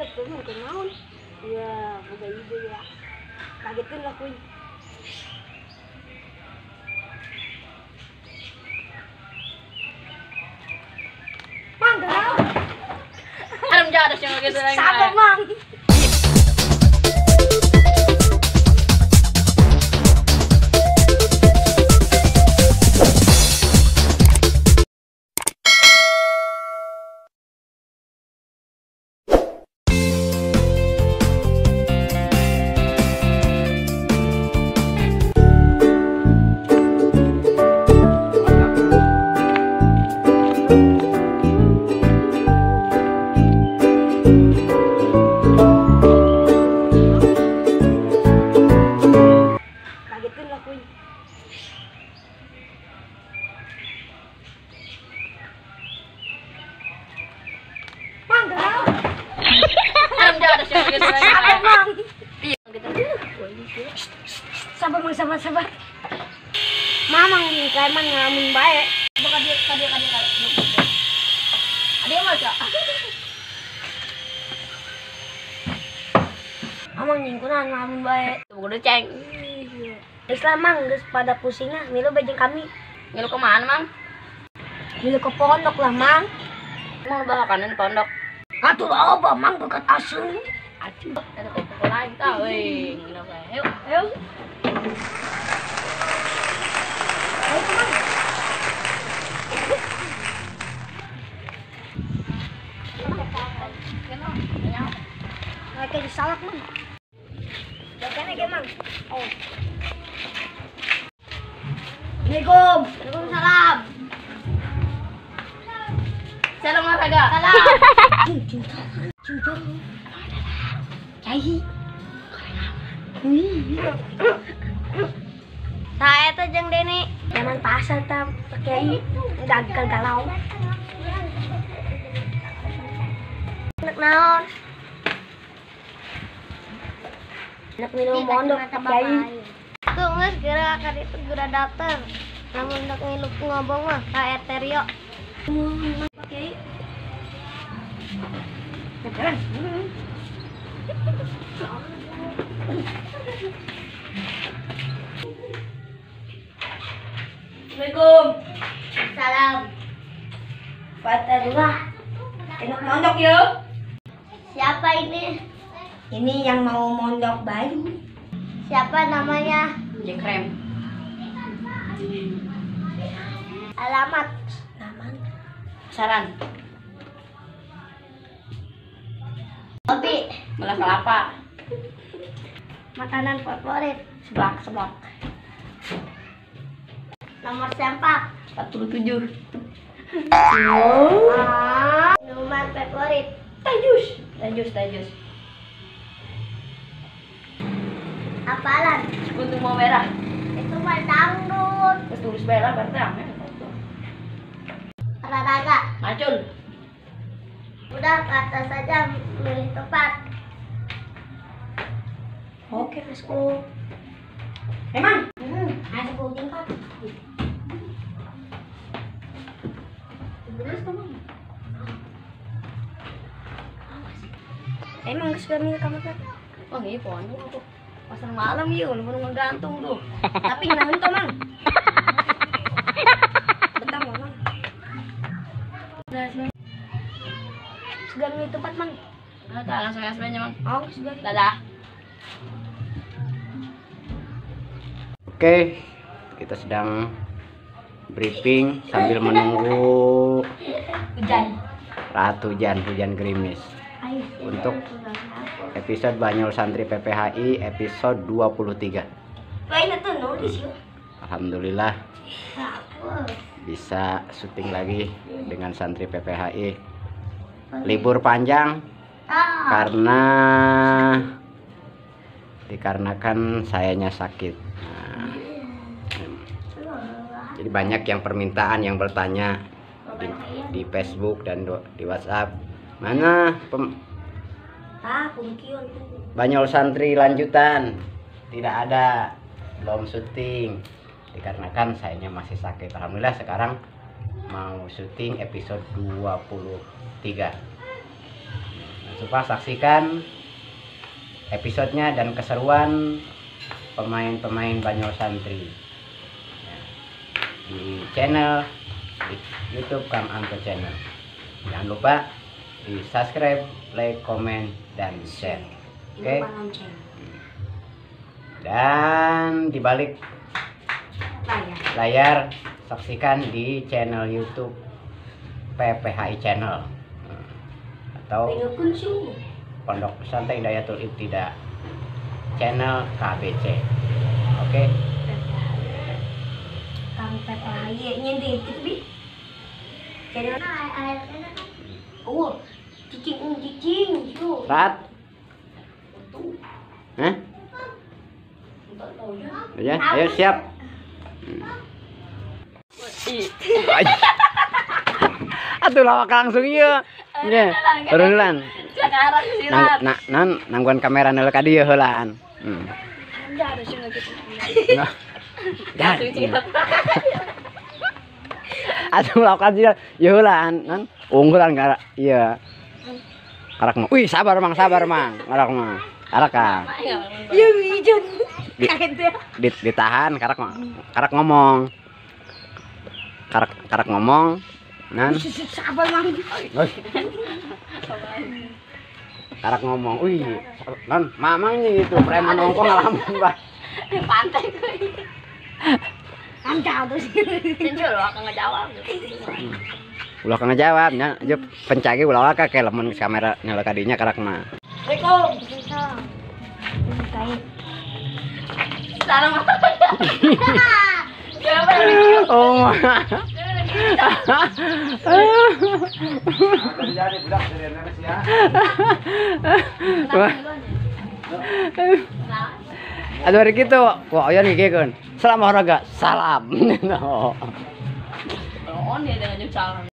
Ketemu ke naon? Ya, boga ide ya. Kagetkeun lah kuy. Mang, kenal? Alam jadas yang gitu lagi. Sabar, Mang. Kagetkeun lah kuy. Mang, kenal? Alam jadas yang gitu lagi. Sabar, Mang. Gitu. Sabar, Mang, sabar. Mamang kayak man ngalamun bae. Coba dia. Ada yang maca. Mamang nyingkunan ngalamun bae. Coba udah ceng. Geus lah, Mang, geus pada pusingna milu bejeng kami. Ngilu kemana, Mang? Milu ke pondok lah, Mang. Emang bawa kanan pondok. Atuh loba, Mang, dekat asun. Aduh, ada pokok lain tau, weh. Ngilu kayak, yuk. Ayo. Ayo, Mang. Kayak disalak, Mang. Bakane ge, Mang. Oh. Assalamualaikum. Waalaikumsalam. Salam olahraga. Salam. Cinta. Cai. Saya tuh jeung Deni. Zaman pasar tam pakai gagal galau. Anak naon? Anak minum mondok pakai. Tuh geus geura ka ditu geura daftar. Lamun dak ngilup ngobong mah ka Eterio. Pakai. Keren. Assalamualaikum. Salam. Fatullah. Enak mondok yuk. Siapa ini? Ini yang mau mondok baru. Siapa namanya? Jekrem. Alamat. Nama. Saran. Hobi. Malah kelapa. Makanan favorit. Seblak. Nomor sempak. 47. Minuman favorit. Tajus. Apalan. Kuntung mau merah. Itu mah dangdut. Terus tulis merah berarti rame. Olahraga. Macul. Udah kata saja milih tepat. Oke, Masku. Emang? Ada 10 tingkat. Emang sudah milih kamar kan? Oh iya, pondok tuh. Pasar malam yuk, lu baru ngegantung tuh. Tapi naon tuh, Mang? Betah mau, Mang. Sudah milih tempat, Mang. Udah, langsung aja Mang. Oh, sudah. Dadah. Oke, kita sedang briefing sambil menunggu hujan gerimis untuk episode Banyol Santri PPHI episode 23. Lainnya tuh nulis yuk. Alhamdulillah bisa syuting lagi dengan Santri PPHI. Libur panjang karena dikarenakan sayanya sakit. Jadi banyak yang permintaan yang bertanya di Facebook dan di WhatsApp, mana Banyol Santri lanjutan? Tidak ada, belum syuting dikarenakan sayanya masih sakit. Alhamdulillah sekarang mau syuting episode 23. lupa saksikan episodenya dan keseruan pemain-pemain Banyol Santri di channel di YouTube Kang Anto Channel. Jangan lupa di subscribe, like, komen, dan share. Oke. Dan dibalik layar saksikan di channel YouTube PPHI Channel atau Pondok Pesantren Hidayatul Ibtidah channel KBC. Oke. Kang PPHI nyendiri bi. Channel cicing itu. Rat. Hah? Ya, ayo siap. Atuh lawak langsung ieu. Nya, turunan. Nangguan kamera neuleuh ka dieu heulaan. Atuh lawak ieu heulaan nan unggulan gara ieu. Karak mah. Wih, sabar Mang. Karak mah. Karak ka. Iya, ijon. Ditahan karak ngomong. Karak ngomong. Nan. Sabar Mang. Karak ngomong. Wih, nan mamangnya itu preman nongko ngalamin, Mbak. Pantai gue. Kan jauh tuh sih. Tentu lo akan ngejawab. Ulah ka ngajawab nya, aja pencagi ulah ka ke lamun kamera nyala kadinya karak mah. Assalamualaikum. Salam. Oh. Aduh hari gitu, kok ayo nih kan. Salam olahraga, salam. Oh, dia dengan salam.